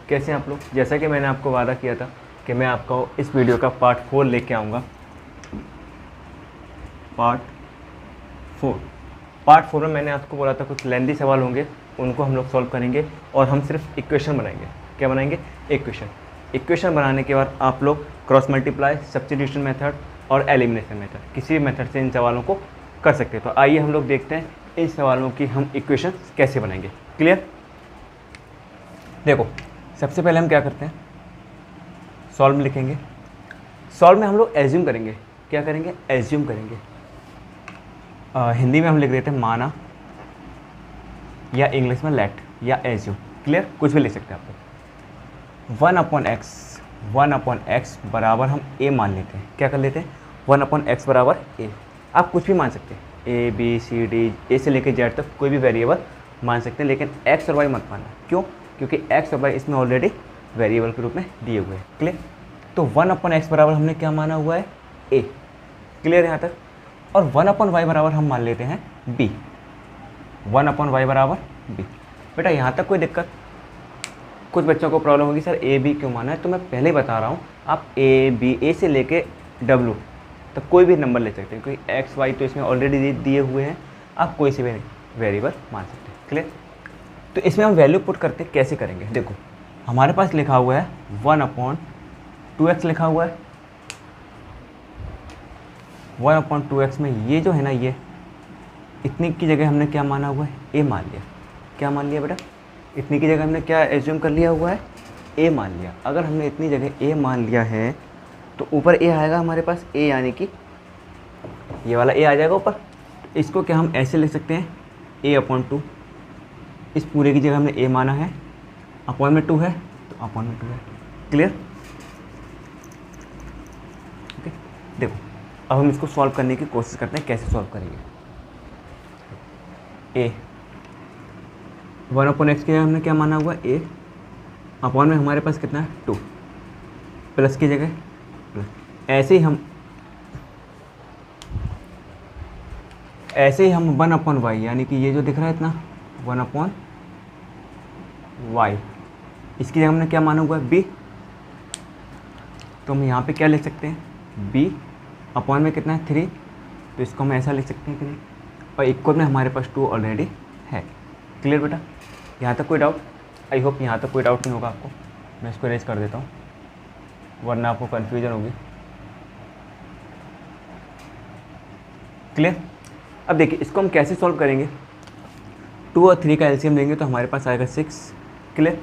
कैसे हैं आप लोग? जैसा कि मैंने आपको वादा किया था कि मैं आपको इस वीडियो का पार्ट 4 लेके आऊँगा। पार्ट 4 में मैंने आपको बोला था कुछ लेंथी सवाल होंगे, उनको हम लोग सॉल्व करेंगे और हम सिर्फ इक्वेशन बनाएंगे। क्या बनाएंगे? इक्वेशन बनाने के बाद आप लोग क्रॉस मल्टीप्लाई, सब्स्टिट्यूशन मेथड और एलिमिनेशन मेथड, किसी भी मेथड से इन सवालों को कर सकते हैं। तो आइए हम लोग देखते हैं इन सवालों की हम इक्वेशन कैसे बनाएंगे। क्लियर? देखो, सबसे पहले हम क्या करते हैं, सॉल्व में लिखेंगे। सॉल्व में हम लोग एज्यूम करेंगे। क्या करेंगे? एज्यूम करेंगे। हिंदी में हम लिख देते हैं माना, या इंग्लिश में लेट, या एज्यूम। क्लियर? कुछ भी लिख सकते हैं आप लोग। 1/x बराबर हम a मान लेते हैं। क्या कर लेते हैं? 1/x बराबर a। आप कुछ भी मान सकते हैं, a b c d, a से लेकर z तक कोई भी वेरिएबल मान सकते हैं, लेकिन x और y मत मानना। क्यों? क्योंकि x और y इसमें ऑलरेडी वेरिएबल के रूप में दिए हुए हैं। क्लियर? तो 1/x बराबर हमने क्या माना हुआ है? a। क्लियर यहाँ तक? और 1/y बराबर हम मान लेते हैं b। 1/y बराबर b। बेटा यहाँ तक कोई दिक्कत? कुछ बच्चों को प्रॉब्लम होगी, सर a b क्यों माना है? तो मैं पहले ही बता रहा हूँ, आप a से लेके w तक कोई भी नंबर ले सकते हैं, क्योंकि x y तो इसमें ऑलरेडी दिए हुए हैं। आप कोई से भी वेरिएबल मान सकते हैं। क्लियर? तो इसमें हम वैल्यू पुट करते कैसे करेंगे? देखो, हमारे पास लिखा हुआ है 1/2x लिखा हुआ है। 1/2x में ये जो है ना, ये इतनी की जगह हमने क्या माना हुआ है? a मान लिया। क्या मान लिया बेटा? इतनी की जगह हमने क्या एज्यूम कर लिया हुआ है? a मान लिया। अगर हमने इतनी जगह a मान लिया है तो ऊपर a आएगा हमारे पास, a यानी कि ये वाला a आ जाएगा ऊपर। इसको क्या हम ऐसे लिख सकते हैं? a/2। इस पूरे की जगह हमने a माना है, अपॉन में 2 है तो अपॉन में 2 है। क्लियर? ओके, देखो अब हम इसको सॉल्व करने की कोशिश करते हैं। कैसे सॉल्व करेंगे? a 1/x की जगह हमने क्या माना हुआ है? a, अपॉन में हमारे पास कितना है? 2, प्लस की जगह प्लस। ऐसे ही हम 1/y, यानी कि ये जो दिख रहा है इतना 1/y, इसकी जगह हमने क्या माना हुआ है? b। तो हम यहाँ पे क्या लिख सकते हैं? b, अपॉन में कितना है? 3, तो इसको हम ऐसा लिख सकते हैं कि नहीं, और इक्वल में हमारे पास 2 ऑलरेडी है। क्लियर बेटा? यहाँ तक कोई डाउट? आई होप यहाँ तक कोई डाउट नहीं होगा आपको। मैं इसको रेज कर देता हूँ, वरना आपको कन्फ्यूजन होगी। क्लियर? अब देखिए, इसको हम कैसे सॉल्व करेंगे। 2 और 3 का एलसीएम लेंगे तो हमारे पास आएगा 6। क्लियर?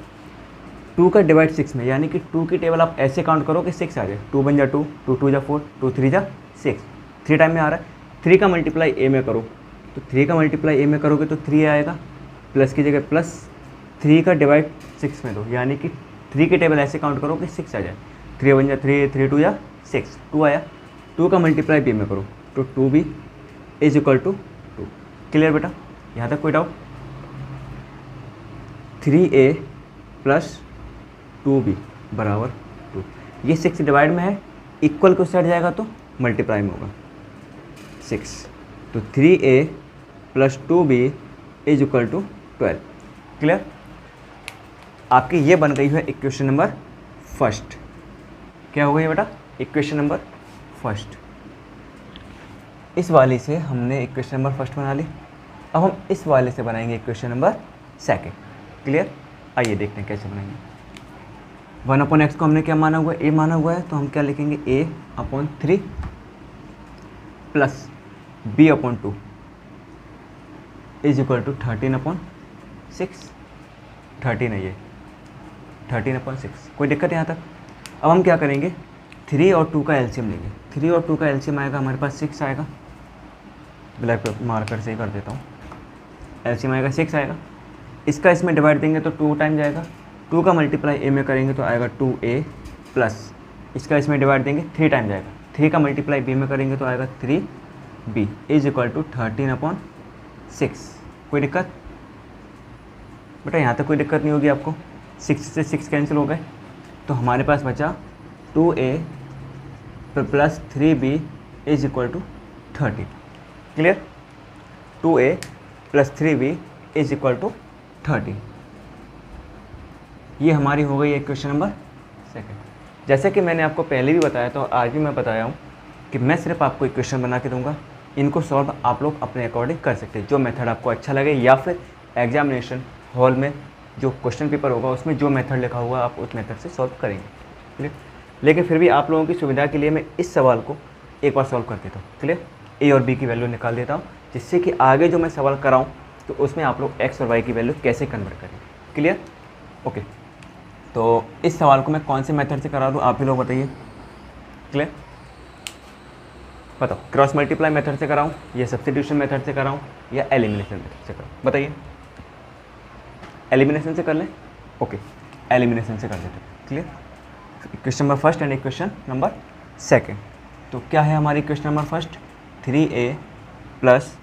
2 का डिवाइड 6 में, यानी कि 2 की टेबल आप ऐसे काउंट करो कि 6 आ जाए। 2 बन जा 2, 2 2 जा 4, 2 3 जा 6, 3 टाइम में आ रहा है। 3 का मल्टीप्लाई a में करो, तो 3 का मल्टीप्लाई a में करोगे तो 3 आएगा, प्लस की जगह प्लस। 3 का डिवाइड 6 में दो, यानी कि 3 की टेबल ऐसे काउंट करो कि 6 आ जाए। 3 बन जा 3, 3 2 जा 6, 2 आया। 2 का मल्टीप्लाई b में करो तो 2b is equal to 2। Clear बेटा? यहाँ तक कोई डाउट? 3a प्लस 2b बराबर 2। ये 6 डिवाइड में है, इक्वल को सेट जाएगा तो मल्टीप्लाई में होगा 6। तो 3a plus 2b is equal to 12। Clear? आपकी ये बन गई है इक्वेशन नंबर फर्स्ट। क्या हो गई बेटा? Equation number first. इस वाले से हमने इक्वेशन नंबर फर्स्ट बना ली। अब हम इस वाले से बनाएंगे इक्वेशन नंबर सेकंड। क्लियर? आइए देखते हैं कैसे बनाएंगे। 1/x को हमने क्या माना हुआ है? a माना हुआ है, तो हम क्या लिखेंगे? a/3 plus b/2 is equal to 13/6। 13 है ये, 13/6। कोई दिक्कत है यहाँ तक? अब हम क्या करेंगे? 3 और 2 का एलसीएम लेंगे। 3 और 2 का एलसीएम आएगा हमारे पास 6 आएगा। ब्लैक मार्कर से ही कर देता हूँ। एलसीएम आएगा 6 आएगा। इसका इसमें डिवाइड देंगे तो 2 टाइम जाएगा। 2 का मल्टीप्लाई a में करेंगे तो आएगा 2a, प्लस इसका इसमें डिवाइड देंगे 3 टाइम जाएगा। 3 का मल्टीप्लाई b में करेंगे तो आएगा 3b इज इक्वल टू 13/6। कोई दिक्कत बेटा? यहाँ तक कोई दिक्कत नहीं होगी आपको। 6 से 6 कैंसिल हो गए, तो हमारे पास बचा 2a plus 3b is equal to 13। Clear? 2a plus 3b is equal to 13। ये हमारी हो गई इक्वेशन नंबर सेकंड। जैसे कि मैंने आपको पहले भी बताया तो आज भी मैं बताया हूँ कि मैं सिर्फ आपको इक्वेशन बना के दूंगा, इनको सॉल्व आप लोग अपने अकॉर्डिंग कर सकते हैं, जो मेथड आपको अच्छा लगे, या फिर एग्जामिनेशन हॉल में जो क्वेश्चन पेपर होगा उसमें जो मेथड लिखा होगा आप उस मेथड से सॉल्व करेंगे। क्लियर? लेकिन फिर भी आप लोगों की सुविधा के लिए मैं इस सवाल को एक बार सॉल्व कर देता हूँ। क्लियर? ए और बी की वैल्यू निकाल देता हूँ, जिससे कि आगे जो मैं सवाल कराऊँ तो उसमें आप लोग एक्स और वाई की वैल्यू कैसे कन्वर्ट करेंगे। क्लियर? ओके, तो इस सवाल को मैं कौन से मेथड से करा दूँ आप ही लोग बताइए। क्लियर? बताओ, क्रॉस मल्टीप्लाई मेथड से कराऊँ या सब्स्टिट्यूशन मेथड से कराऊँ या एलिमिनेशन मेथड से कराऊँ, बताइए। एलिमिनेशन से कर लें? ओके, एलिमिनेशन से कर लेते हैं। Clear? Equation number first and equation number second. तो क्या है हमारी equation number first? 3a plus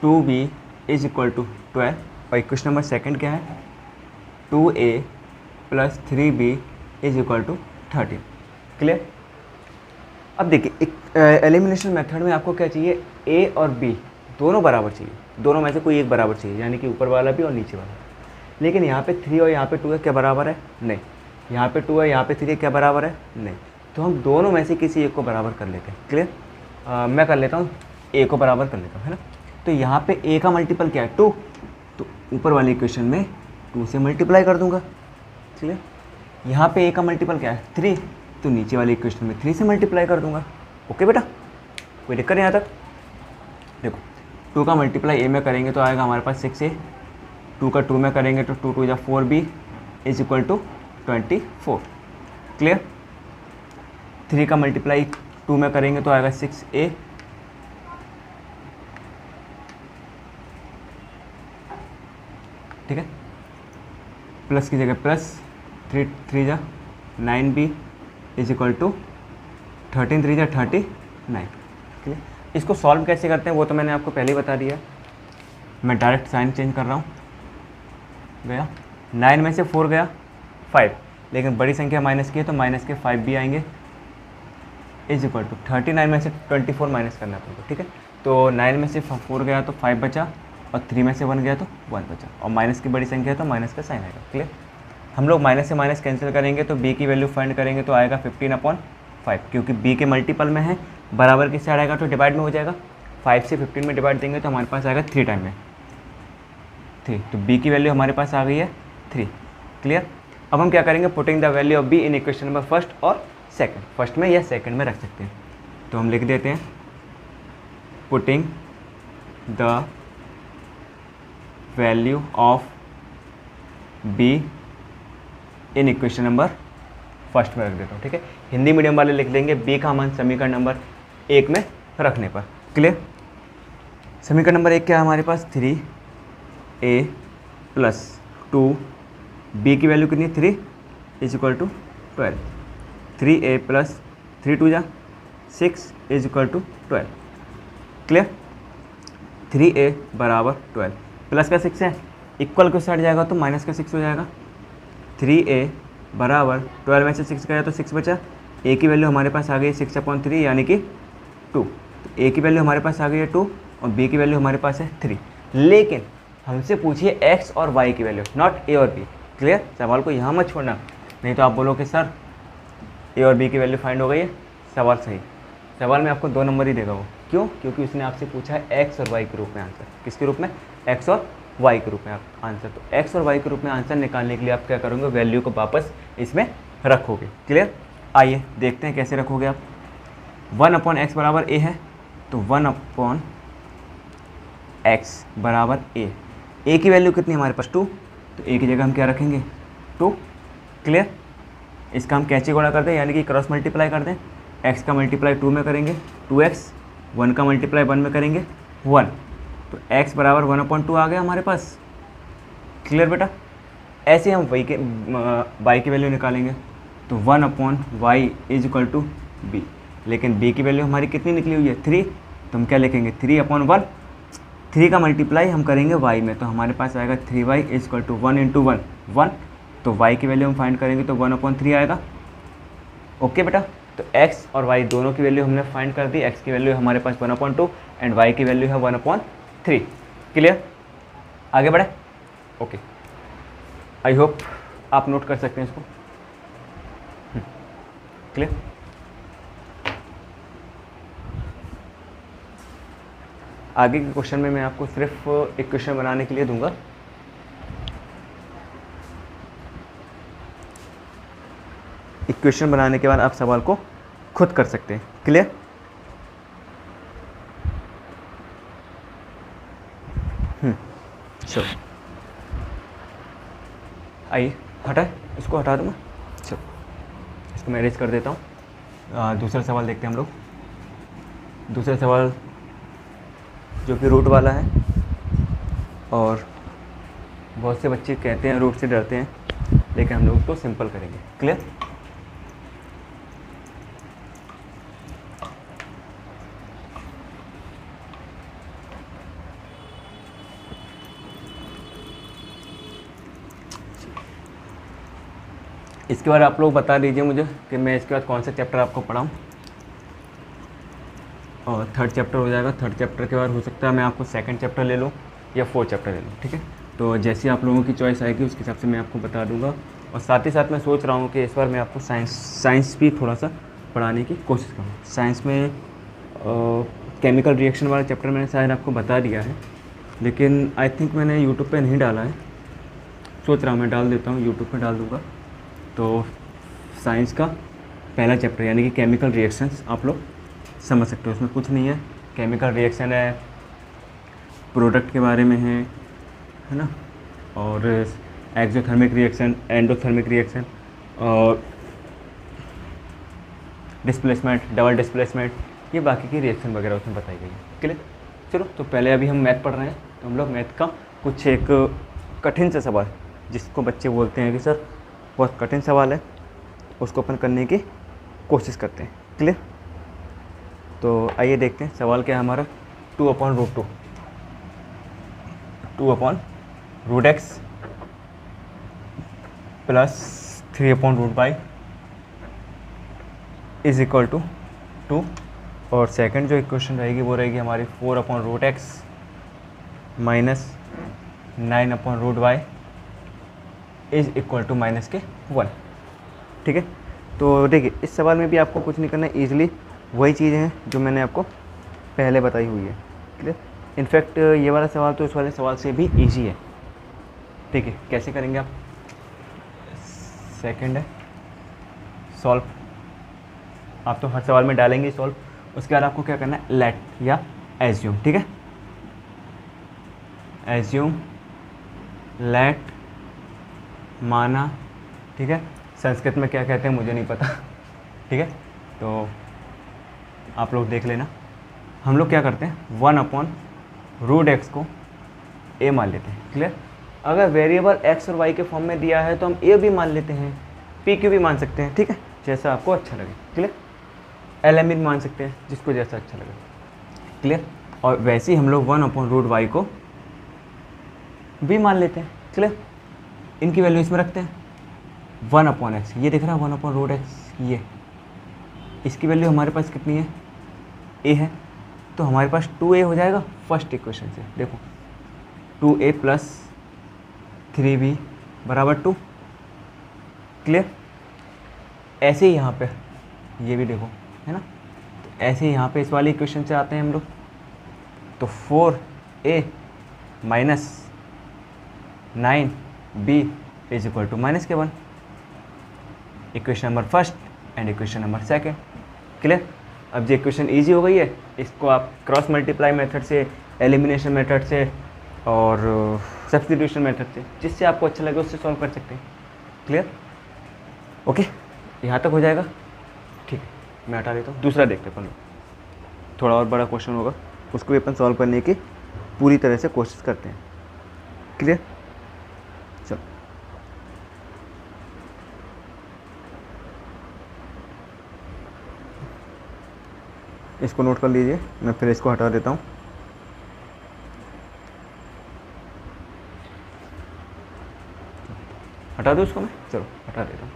2b is equal to 12, और इक्वेशन नंबर सेकंड क्या है? 2a plus 3b is equal to 13। Clear? अब देखिए, एलिमिनेशन मेथड में आपको क्या चाहिए? a और b दोनों बराबर चाहिए, दोनों में से कोई एक बराबर चाहिए, यानी कि ऊपर वाला भी और नीचे वाला। लेकिन यहाँ पे 3 और यहाँ पे 2 है, क्या बराबर है? नहीं। यहाँ पे 2 है, यहाँ पे 3 है, क्या बराबर है? नहीं। तो हम दोनों में से किसी एक को बराबर कर लेते हैं। क्लियर? मैं कर लेता हूँ, a को बराबर कर लेता हूँ, है ना। तो यहाँ पे a का मल्टीपल क्या है? 2, तो ऊपर वाली इक्वेशन में 2 से मल्टीप्लाई कर दूंगा। क्लियर? यहाँ पे a का मल्टीपल क्या है? 3, तो नीचे वाली इक्वेशन में 3 से मल्टीप्लाई कर दूंगा। ओके बेटा, कोई दिक्कत यहाँ तक? देखो, 2 का मल्टीप्लाई a में करेंगे तो आएगा हमारे पास 6a, 2 का 2 में करेंगे तो 2 2 या 4b is equal to 24। Clear? 3 का मल्टीप्लाई 2 में करेंगे तो आएगा 6a, ठीक है, प्लस की जगह प्लस, 3 3 जा 9b इज इक्वल टू 13 3 जा 39। क्लियर? इसको सॉल्व कैसे करते हैं वो तो मैंने आपको पहले ही बता दिया, मैं डायरेक्ट साइन चेंज कर रहा हूँ। गया 9 में से 4 गया 5, लेकिन बड़ी संख्या माइनस की है तो माइनस के 5 भी आएंगे, इज इक्वल टू 39 में से 24 माइनस करना पड़ेगा। ठीक है, तो 9 में से 4 गया तो 5 बचा, और 3 में से 1 गया तो 1 बचा, और माइनस की बड़ी संख्या है तो माइनस का साइन आएगा। क्लियर? हम लोग माइनस से माइनस कैंसिल करेंगे तो b की वैल्यू फाइंड करेंगे तो आएगा 15/5, क्योंकि b के मल्टीपल में है, बराबर की साइड आएगा तो डिवाइड में हो जाएगा। 5 से 15 में डिवाइड देंगे तो हमारे पास आएगा 3 टाइम में 3, तो b की वैल्यू हमारे पास आ गई है 3। क्लियर? अब हम क्या करेंगे? Putting the value of b in equation number first और सेकंड, फर्स्ट में या सेकंड में रख सकते हैं। तो हम लिख देते हैं putting the value of b in equation number first में रख देता हूँ। ठीक है, हिंदी मीडियम वाले लिख लेंगे b का मान समीकरण नंबर 1 में रखने पर। क्लियर? समीकरण नंबर 1 क्या है हमारे पास? 3a प्लस 2b की वैल्यू कितनी है? 3 is equal to 12, 3a plus 3 2 जा 6 is equal to 12। Clear? 3a बराबर 12, प्लस का 6 है, इक्वल को साइड जाएगा तो माइनस का 6 हो जाएगा। 3a बराबर 12 में से 6 गया तो 6 बचा, a की वैल्यू हमारे पास आ गई 6/3 यानी कि 2, तो a की वैल्यू हमारे पास आ गई है 2 और b की वैल्यू हमारे पास है 3। लेकिन हमसे पूछिए x और y की वैल्यू, नॉट a और b। क्लियर? सवाल को यहाँ मत छोड़ना, नहीं तो आप बोलोगे सर a और b की वैल्यू फाइंड हो गई है, सवाल सही। सवाल में आपको 2 नंबर ही देगा वो, क्यों? क्योंकि उसने आपसे पूछा है x और y के रूप में आंसर। किसके रूप में? x और y के रूप में आंसर। तो x और y के रूप में आंसर निकालने के लिए आप क्या करोगे? वैल्यू को वापस इसमें रखोगे। क्लियर? आइए देखते हैं कैसे रखोगे आप। 1/x बराबर a है, तो 1/x बराबर a की वैल्यू कितनी है हमारे पास? 2, तो a की जगह हम क्या रखेंगे? 2। क्लियर? इसका हम कैसे गुणा करते हैं, यानी कि क्रॉस मल्टीप्लाई करते हैं। x का मल्टीप्लाई 2 में करेंगे 2x, 1 का मल्टीप्लाई 1 में करेंगे 1, तो x बराबर 1/2 आ गया हमारे पास। क्लियर बेटा? ऐसे हम y की वैल्यू निकालेंगे, तो 1/y is equal to b, लेकिन b की वैल्यू हमारी कितनी निकली हुई है? 3, तो हम क्या लिखेंगे? 3/1, 3 का मल्टीप्लाई हम करेंगे y में, तो हमारे पास आएगा 3y इज इक्वल टू 1 × 1 1, तो y की वैल्यू हम फाइंड करेंगे तो 1/3 आएगा। ओके बेटा, तो x और y दोनों की वैल्यू हमने फाइंड कर दी। x की वैल्यू हमारे पास 1/2 एंड y की वैल्यू है 1/3। क्लियर? आगे बढ़े? ओके, आई होप आप नोट कर सकते हैं इसको। क्लियर। आगे के क्वेश्चन में मैं आपको सिर्फ एक क्वेश्चन बनाने के लिए दूंगा। इक्वेशन बनाने के बाद आप सवाल को खुद कर सकते हैं। क्लियर। चलो आइए, इसको हटा दूँगा। चलो इसको मैं अरेंज कर देता हूँ। दूसरा सवाल देखते हैं हम लोग। दूसरा सवाल जो कि रूट वाला है, और बहुत से बच्चे कहते हैं रूट से डरते हैं, लेकिन हम लोग तो सिंपल करेंगे। क्लियर। इसके बाद आप लोग बता दीजिए मुझे कि मैं इसके बाद कौन सा चैप्टर आपको पढ़ाऊँ। और थर्ड चैप्टर हो जाएगा। थर्ड चैप्टर के बाद हो सकता है मैं आपको सेकंड चैप्टर ले लूँ या फोर्थ चैप्टर ले लूँ। ठीक है, तो जैसे आप लोगों की चॉइस आएगी उसके हिसाब से मैं आपको बता दूंगा। और साथ ही साथ मैं सोच रहा हूँ कि इस बार मैं आपको साइंस भी थोड़ा सा पढ़ाने की कोशिश करूँ। साइंस में केमिकल रिएक्शन वाला चैप्टर मैंने शायद आपको बता दिया है, लेकिन आई थिंक मैंने यूट्यूब पे नहीं डाला है। सोच रहा हूँ मैं डाल देता हूँ, यूट्यूब पे डाल दूँगा। तो साइंस का पहला चैप्टर यानी कि केमिकल रिएक्शंस आप लोग समझ सकते हो। उसमें कुछ नहीं है, केमिकल रिएक्शन है, प्रोडक्ट के बारे में है ना, और एक्सोथर्मिक रिएक्शन, एंडोथर्मिक रिएक्शन, और डिस्प्लेसमेंट, डबल डिस्प्लेसमेंट, ये बाकी की रिएक्शन वगैरह उसमें बताई गई है। क्लियर। चलो, तो पहले अभी हम मैथ पढ़ रहे हैं, तो हम लोग मैथ का कुछ एक कठिन सा सवाल, जिसको बच्चे बोलते हैं कि सर बहुत कठिन सवाल है, उसको अपन करने की कोशिश करते हैं। क्लियर। तो आइए देखते हैं सवाल क्या है हमारा। 2/√2 2/√x plus 3/√y is equal to 2। और सेकंड जो इक्वेशन रहेगी वो रहेगी हमारी 4/√x minus 9/√y is equal to -1। ठीक है, तो देखिए इस सवाल में भी आपको कुछ नहीं करना है, ईजिली वही चीज़ें हैं जो मैंने आपको पहले बताई हुई है। क्लियर। इनफैक्ट ये वाला सवाल तो इस वाले सवाल से भी इजी है। ठीक है, कैसे करेंगे आप। सेकंड है सॉल्व, आप तो हर सवाल में डालेंगे सॉल्व। उसके बाद आपको क्या करना है, लेट या एज्यूम। ठीक है, एज्यूम, लेट, माना। ठीक है, संस्कृत में क्या कहते हैं मुझे नहीं पता। ठीक है, तो आप लोग देख लेना। हम लोग क्या करते हैं, 1/√x को a मान लेते हैं। क्लियर। अगर वेरिएबल x और y के फॉर्म में दिया है तो हम a भी मान लेते हैं, p q भी मान सकते हैं। ठीक है, जैसा आपको अच्छा लगे। क्लियर। lm भी मान सकते हैं, जिसको जैसा अच्छा लगे। क्लियर। और वैसे ही हम लोग 1/√y को भी मान लेते हैं। क्लियर। इनकी वैल्यू इसमें रखते हैं। 1/x, ये दिख रहा है 1/√x, ये इसकी वैल्यू हमारे पास कितनी है, a है, तो हमारे पास 2a हो जाएगा फर्स्ट इक्वेशन से। देखो 2a प्लस 3b बराबर 2। क्लियर। ऐसे ही यहाँ पे ये भी देखो, है ना, तो ऐसे ही यहाँ पे इस वाली इक्वेशन से आते हैं हम लोग। तो 4a minus 9b is equal to -1। Equation number first and equation number second. Clear. अब ये इक्वेशन इजी हो गई है, इसको आप क्रॉस मल्टीप्लाई मेथड से, एलिमिनेशन मेथड से और सब्स्टिट्यूशन मेथड से, जिससे आपको अच्छा लगे उससे सॉल्व कर सकते हैं। क्लियर। ओके, यहाँ तक हो जाएगा। ठीक है, मैं हटा देता हूँ। दूसरा देखते हैं अपन लोग, थोड़ा और बड़ा क्वेश्चन होगा, उसको भी अपन सॉल्व करने की पूरी तरह से कोशिश करते हैं। क्लियर। चलो, इसको नोट कर लीजिए, मैं फिर इसको हटा देता हूँ। हटा दूँ इसको मैं, चलो हटा देता हूँ।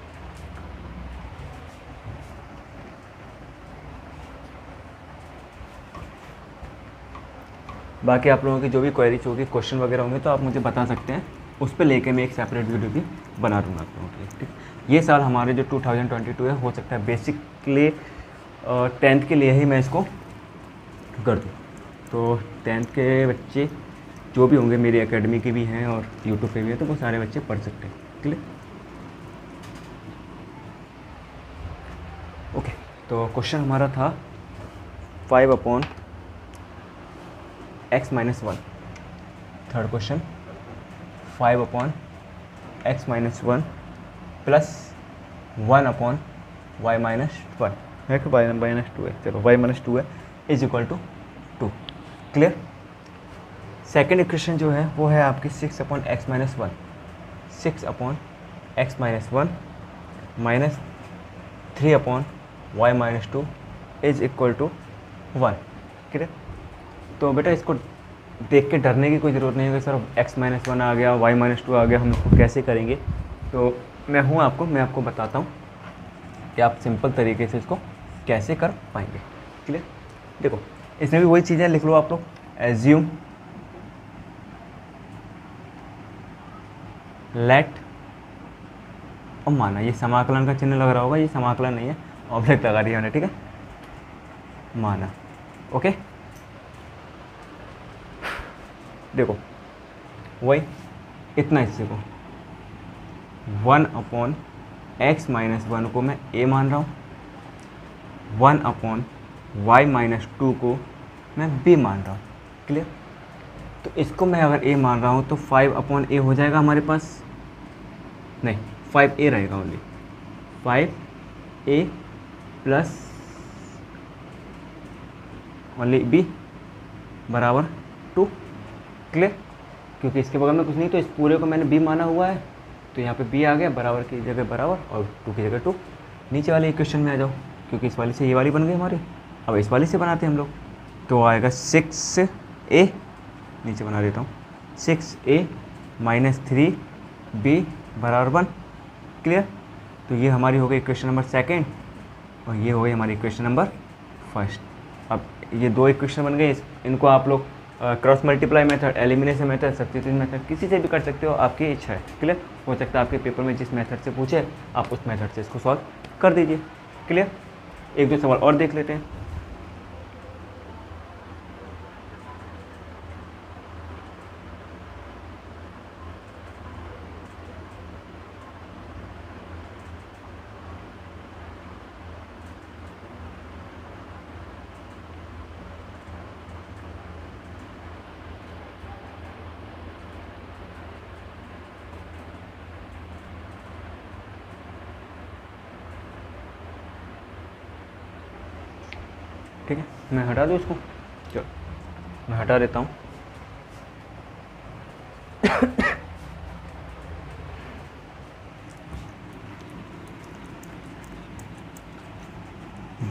बाकी आप लोगों की जो भी क्वेरीज होगी, क्वेश्चन वगैरह होंगे, तो आप मुझे बता सकते हैं उस पर लेके मैं एक सेपरेट वीडियो भी बना दूँगा आप लोगों के लिए, ठीक। ये साल हमारे जो 2022 है, हो सकता है बेसिकली 10th के लिए ही मैं इसको कर दूँ। तो 10th के बच्चे जो भी होंगे, मेरी एकेडमी के भी हैं और यूट्यूब पे भी है, तो वो सारे बच्चे पढ़ सकते हैं, क्लियर। ओके, तो क्वेश्चन हमारा था 5/(x - 1). Third question 5/(x - 1) plus 1/(y - 1) है कि y - 2 है, चलो y - 2 है is equal to 2, clear. Second equation जो है वो है आपकी 6/(x - 1), 6/(x - 1) minus 3/y - 2 is equal to 1, clear. तो बेटा इसको देख के डरने की कोई ज़रूरत नहीं है कि सर x - 1 आ गया, y - 2 आ गया, हम इसको कैसे करेंगे। तो मैं आपको बताता हूँ कि आप सिंपल तरीके से इसको कैसे कर पाएंगे, क्लियर। देखो इसमें भी वही चीज़ें लिख लो आप लोग, एज्यूम, लेट और माना। ये समाकलन का चिन्ह लग रहा होगा, ये समाकलन नहीं है, ऑब्जेक्ट लगा दिया मैंने, ठीक है, माना। ओके, देखो वही इतना हिस्से को 1/(x - 1) को मैं a मान रहा हूँ, 1/y - 2 को मैं b मान रहा हूँ, क्लियर। तो इसको मैं अगर a मान रहा हूँ तो 5/a हो जाएगा हमारे पास, नहीं 5a रहेगा only, 5a plus only b बराबर 2, क्लियर। क्योंकि इसके बगल में कुछ नहीं, तो इस पूरे को मैंने b माना हुआ है, तो यहाँ पे b आ गया, बराबर की जगह बराबर और 2 की जगह 2। नीचे वाले इक्वेशन में आ जाओ, क्योंकि इस वाली से ये वाली बन गई हमारी, अब इस वाली से बनाते हैं हम लोग। तो आएगा 6a, नीचे बना देता हूँ, 6a - 3b बराबर 1, क्लियर। तो ये हमारी हो गई इक्वेशन नंबर सेकेंड और ये हो गई हमारी इक्वेशन नंबर फर्स्ट। अब ये दो इक्वेशन बन गए, इनको आप लोग cross multiply method, elimination method, substitution method किसी से भी कर सकते हो, आपकी इच्छा है, क्लियर। हो सकता है आपके पेपर में जिस मेथड से पूछे आप उस मेथड से इसको सॉल्व कर दीजिए, क्लियर। एक दो सवाल और देख लेते हैं। ठीक है, मैं हटा दूँ इसको, चलो मैं हटा देता हूँ।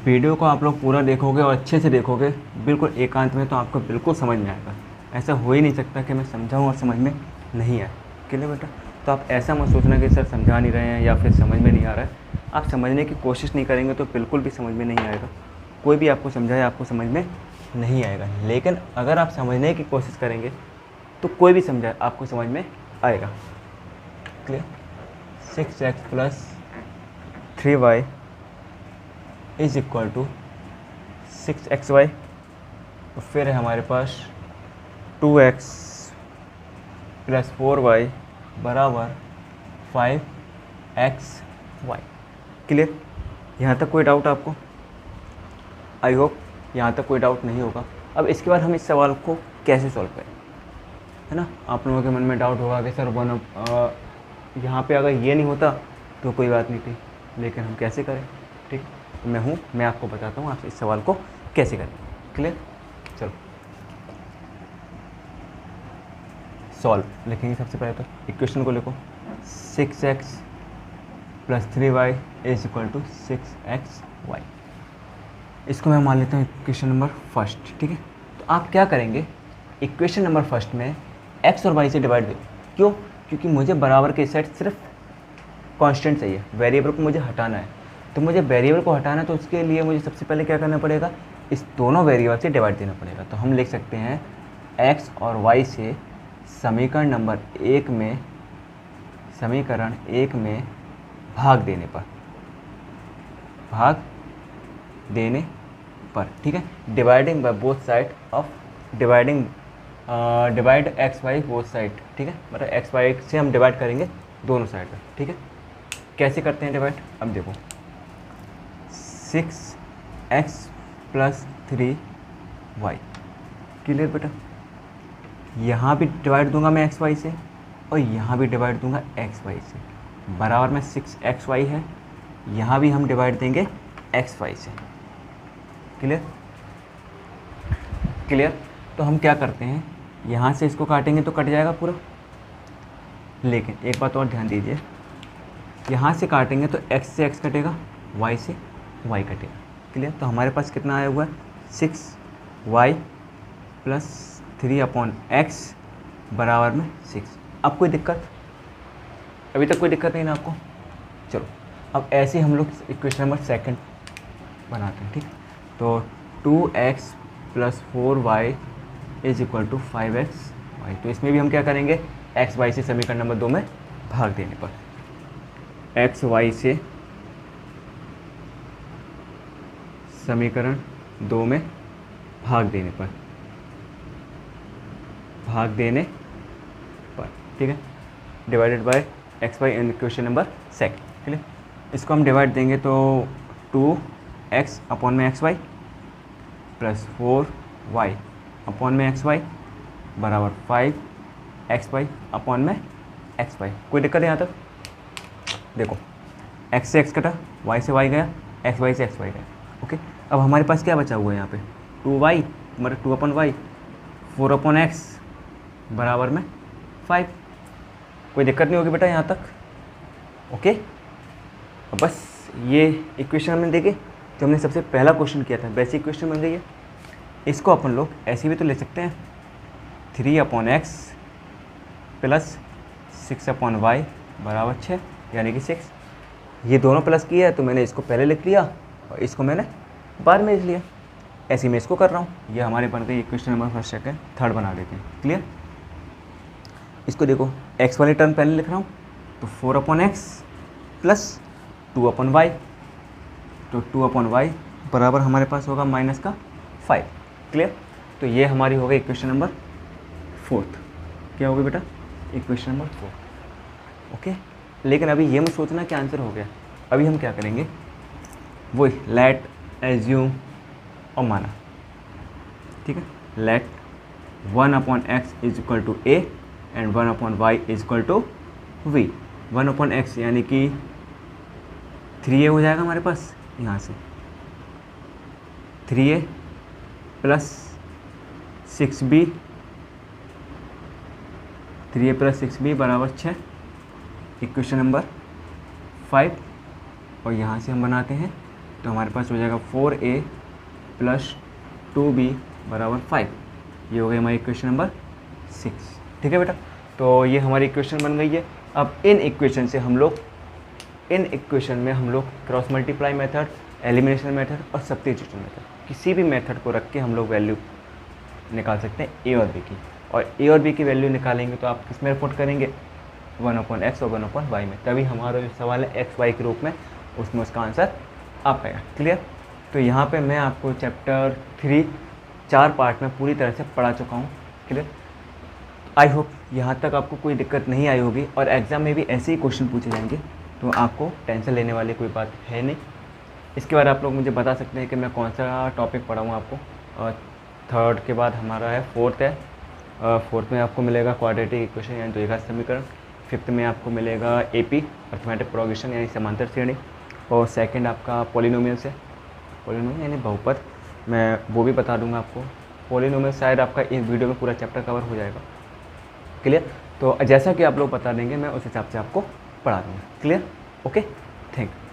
वीडियो को आप लोग पूरा देखोगे और अच्छे से देखोगे, बिल्कुल एकांत में, तो आपको बिल्कुल समझ में आएगा। ऐसा हो ही नहीं सकता कि मैं समझाऊँ और समझ में नहीं आए, क्लियर बेटा। तो आप ऐसा मत सोचना कि सर समझा नहीं रहे हैं या फिर समझ में नहीं आ रहा है। आप समझने की कोशिश नहीं करेंगे तो बिल्कुल भी समझ में नहीं आएगा। कोई भी आपको समझाए आपको समझ में नहीं आएगा, लेकिन अगर आप समझने की कोशिश करेंगे तो कोई भी समझाए आपको समझ में आएगा, clear. 6x plus 3y is equal to 6xy, तो फिर है हमारे पास 2x प्लस 4y बराबर 5xy, क्लियर। यहाँ तक कोई डाउट आपको? आई होप यहाँ तक कोई डाउट नहीं होगा। अब इसके बाद हम इस सवाल को कैसे सॉल्व करें, है ना। आप लोगों के मन में डाउट होगा कि सर यहाँ पे अगर ये नहीं होता तो कोई बात नहीं थी, लेकिन हम कैसे करें, ठीक। मैं आपको बताता हूँ आप इस सवाल को कैसे करें, क्लियर। चलो सॉल्व लिखेंगे। सबसे पहले तो इक्वेशन को लिखो, 6x plus 3y is equal to 6xy। इसको मैं मान लेता हूँ इक्वेशन नंबर फर्स्ट, ठीक है। तो आप क्या करेंगे, इक्वेशन नंबर फर्स्ट में x और y से डिवाइड दे। क्यों? क्योंकि मुझे बराबर के सेट सिर्फ कांस्टेंट चाहिए, वेरिएबल को मुझे हटाना है। तो मुझे वेरिएबल को हटाना है, तो उसके लिए मुझे सबसे पहले क्या करना पड़ेगा, इस दोनों वेरिएबल से डिवाइड देना पड़ेगा। तो हम लिख सकते हैं x और y से समीकरण नंबर 1 में समीकरण 1 में भाग देने पर, ठीक है, dividing by both side of divide X Y both side, ठीक है, मतलब एक्स वाई से हम डिवाइड करेंगे दोनों साइड पर, ठीक है। कैसे करते हैं डिवाइड, अब देखो 6x + 3y, क्लियर बेटा। यहाँ भी डिवाइड दूंगा मैं एक्स वाई से और यहाँ भी डिवाइड दूंगा एक्स वाई से, बराबर में 6xy है, यहाँ भी हम डिवाइड देंगे एक्स वाई से, क्लियर। तो हम क्या करते हैं, यहाँ से इसको काटेंगे तो कट जाएगा पूरा, लेकिन एक बात और ध्यान दीजिए, यहाँ से काटेंगे तो x से x कटेगा, y से y कटेगा, क्लियर। तो हमारे पास कितना आया हुआ है 6y + 3/x बराबर में 6। अब कोई दिक्कत, अभी तक कोई दिक्कत नहीं ना आपको। चलो अब ऐसे हम लोग इक्वेशन नंबर 2 बनाते हैं, ठीक। तो 2x + 4y = 5xy, तो इसमें भी हम क्या करेंगे, एक्स वाई से समीकरण नंबर 2 में भाग देने पर, एक्स वाई से समीकरण 2 में भाग देने पर, ठीक है, divided by X Y in equation number 2, ठीक है। इसको हम डिवाइड देंगे तो 2x/xy + 4y/xy बराबर 5xy/xy। कोई दिक्कत है यहाँ तक? देखो x से x कटा, y से y गया, xy से xy गया, ओके। अब हमारे पास क्या बचा हुआ है यहाँ पे 2y, मतलब 2/y, 4/x बराबर में 5। कोई दिक्कत नहीं होगी बेटा यहाँ तक, ओके। अब बस ये इक्वेशन हमने देखे जो हमने सबसे पहला क्वेश्चन किया था, बेसिक इक्वेशन बन गई है। इसको अपन लोग ऐसे भी तो ले सकते हैं, 3/x + 6/y बराबर 6, यानी कि 6। ये दोनों प्लस किया है तो मैंने इसको पहले लिख लिया और इसको मैंने बाद में लिख लिया, ऐसे मैं इसको कर रहा हूँ। ये हमारे बन गई इक्वेशन नंबर 1, 2, 3 बना लेते हैं, क्लियर। इसको देखो x वाली टर्म पहले लिख रहा हूँ, तो 4/x + 2/y, तो 2/y बराबर हमारे पास होगा -5, क्लियर। तो ये हमारी हो गई इक्वेशन नंबर 4। क्या होगी बेटा, इक्वेशन नंबर 4, ओके। लेकिन अभी ये मत सोचना कि आंसर हो गया, अभी हम क्या करेंगे, वही लेट, एज्यूम और माना, ठीक है। Late 1/x = a and 1/y = v। 1/x यानी कि 3a हो जाएगा हमारे पास, यहाँ से 3a + 6b, 3a + 6b बराबर 6, इक्वेशन नंबर 5। और यहाँ से हम बनाते हैं तो हमारे पास हो जाएगा 4a + 2b बराबर 5। ये हो गई हमारी इक्वेशन नंबर 6, ठीक है बेटा। तो ये हमारी इक्वेशन बन गई है। अब इन इक्वेशन में हम लोग cross multiply method, elimination method और सब्स्टिट्यूशन मेथड, किसी भी मेथड को रख के हम लोग वैल्यू निकाल सकते हैं ए और बी की। और ए और बी की वैल्यू निकालेंगे तो आप किस में रिपोर्ट करेंगे, 1/x और 1/y में, तभी हमारा जो सवाल है एक्स वाई के रूप में, उसमें उसका आंसर आ पाएगा, क्लियर। तो यहाँ पे मैं आपको चैप्टर 3 4 पार्ट में पूरी तरह से पढ़ा चुका हूँ, क्लियर। आई होप यहाँ तक आपको कोई दिक्कत नहीं आई होगी और एग्ज़ाम में भी ऐसे ही क्वेश्चन पूछे जाएंगे, तो आपको टेंशन लेने वाली कोई बात है नहीं। इसके बाद आप लोग मुझे बता सकते हैं कि मैं कौन सा टॉपिक पढ़ाऊँ आपको। और 3rd के बाद हमारा है 4th है, 4th में आपको मिलेगा क्वाड्रेटिक इक्वेशन यानी द्विघात समीकरण, 5th में आपको मिलेगा AP अर्थमेटिक प्रोग्रेशन यानी समांतर श्रेणी, और 2nd आपका पॉलिनोमियल्स है, पॉलिनोमियल यानी बहुपद, मैं वो भी बता दूंगा आपको। पॉलिनोमियल शायद आपका इस वीडियो में पूरा चैप्टर कवर हो जाएगा, क्लियर। तो जैसा कि आप लोग बता देंगे मैं उस हिसाब से आपको पढ़ा दूँगा, क्लियर, ओके, थैंक यू।